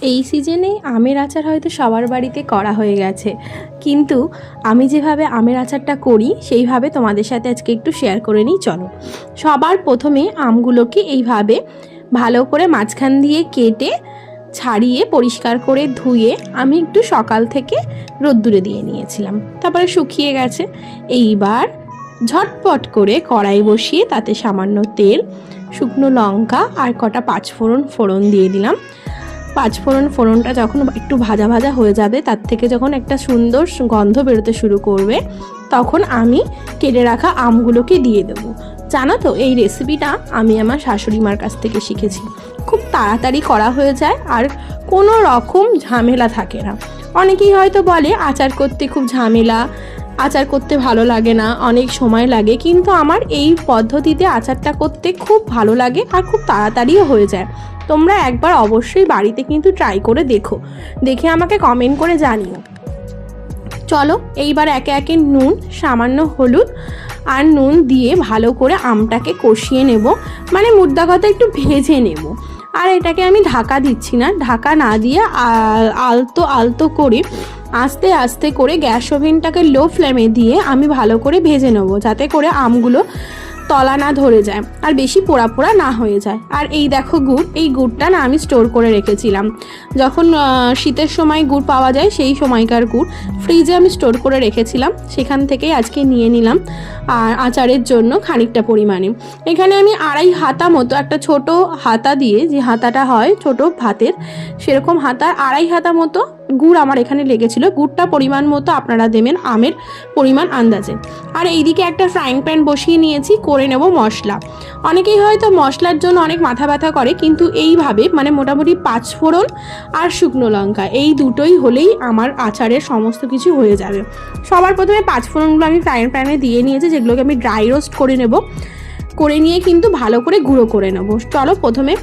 এই সিজনে আমের আচার হয়তো সবার বাড়িতে করা হয়ে গেছে, কিন্তু আমি যেভাবে আমের আচারটা করি সেইভাবে তোমাদের সাথে আজকে একটু শেয়ার করে নিই। চলো। সবার প্রথমে আমগুলোকে এইভাবে ভালো করে মাঝখান দিয়ে কেটে ছাড়িয়ে পরিষ্কার করে ধুয়ে আমি একটু সকাল থেকে রোদ্দুরে দিয়ে নিয়েছিলাম, তারপরে শুকিয়ে গেছে। এইবার ঝটপট করে কড়াই বসিয়ে তাতে সামান্য তেল, শুকনো লঙ্কা আর কটা ফোড়ন দিয়ে দিলাম। ফোড়নটা যখন একটু ভাজা ভাজা হয়ে যাবে, তার থেকে যখন একটা সুন্দর গন্ধ বেরোতে শুরু করবে, তখন আমি কেটে রাখা আমগুলোকে দিয়ে দেবো। জানো তো, এই রেসিপিটা আমি আমার শাশুড়ি মার কাছ থেকে শিখেছি। খুব তাড়াতাড়ি করা হয়ে যায় আর কোনো রকম ঝামেলা থাকে না। অনেকেই হয়তো বলে আচার করতে খুব ঝামেলা, আচার করতে ভালো লাগে না, অনেক সময় লাগে, কিন্তু আমার এই পদ্ধতিতে আচারটা করতে খুব ভালো লাগে আর খুব তাড়াতাড়িও হয়ে যায়। তোমরা একবার অবশ্যই বাড়িতে কিন্তু ট্রাই করে দেখে আমাকে কমেন্ট করে জানিও। চলো, এইবার একে একে নুন, সামান্য হলুদ আর নুন দিয়ে ভালো করে আমটাকে কষিয়ে নেব, মানে মুদ্রা কথা একটু ভেজে নেব। আর এটাকে আমি ঢাকা দিচ্ছি না, ঢাকা না দিয়ে আলতো করে আস্তে আস্তে করে গ্যাস ওভেনটাকে লো ফ্লেমে দিয়ে আমি ভালো করে ভেজে নেব, যাতে করে আমগুলো তলা না ধরে যায় আর বেশি পোড়া পোড়া না হয়ে যায়। আর এই দেখো গুড়, এই গুড়টা না আমি স্টোর করে রেখেছিলাম, যখন শীতের সময় গুড় পাওয়া যায় সেই সময়কার গুড় ফ্রিজে আমি স্টোর করে রেখেছিলাম, সেখান থেকেই আজকে নিয়ে নিলাম আর আচারের জন্য খানিকটা পরিমাণে। এখানে আমি 2.5 হাতা মতো, একটা ছোট হাতা দিয়ে, যে হাতাটা হয় ছোট ভাতের সেরকম হাতার 2.5 হাতা মতো গুড় আমার এখানে লেগেছিল। গুড়টা পরিমাণ মতো আপনারা দেবেন আমের পরিমাণ আন্দাজে। আর এইদিকে একটা ফ্রাইং প্যান বসিয়ে নিয়েছি, করে নেব মশলা। অনেকেই হয়তো মশলার জন্য অনেক মাথা ব্যথা করে, কিন্তু এইভাবে মানে মোটামুটি 5 ফোড়ন আর শুকনো লঙ্কা এই দুটোই হলেই আমার আচারের সমস্ত কিছু হয়ে যাবে। সবার প্রথমে 5 ফোড়নগুলো আমি ফ্রাইং প্যানে দিয়ে নিয়েছি, যেগুলোকে আমি ড্রাই রোস্ট করে নেব, করে নিয়ে কিন্তু ভালো করে গুঁড়ো করে নেব। চলো, প্রথমে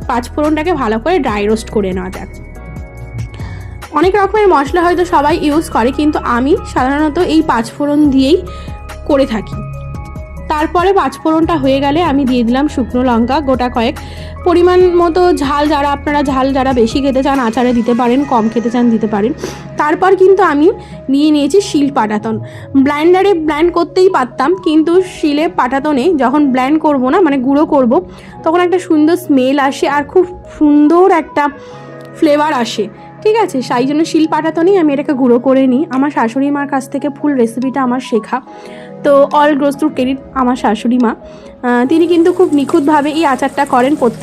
5 ফোড়নটাকে ভালো করে ড্রাই রোস্ট করে নেওয়া যাক। অনেক রকমের মশলা হয়তো সবাই ইউজ করে, কিন্তু আমি সাধারণত এই 5 ফোড়ন দিয়েই করে থাকি। তারপরে 5 ফোড়নটা হয়ে গেলে আমি দিয়ে দিলাম শুকনো লঙ্কা গোটা কয়েক, পরিমাণ মতো ঝাল, আপনারা ঝাল যারা বেশি খেতে চান আচারে দিতে পারেন, কম খেতে চান দিতে পারেন। তারপর কিন্তু আমি নিয়ে নিয়েছি শিল পাটাতন। ব্লাইন্ডারে ব্ল্যান্ড করতেই পারতাম, কিন্তু শিলে পাটাতনে যখন ব্ল্যান্ড করব না, মানে গুঁড়ো করব, তখন একটা সুন্দর স্মেল আসে আর খুব সুন্দর একটা ফ্লেভার আসে। ঠিক আছে, সেই জন্য শিল পাটাতনেই আমি এটাকে গুঁড়ো করে নিই। আমার শাশুড়ি মার কাছ থেকে ফুল রেসিপিটা আমার শেখা, তো অল গোজ টু ক্রেডিট আমার শাশুড়ি মা। তিনি কিন্তু খুব নিখুঁতভাবে এই আচারটা করেন। প্রত্যেক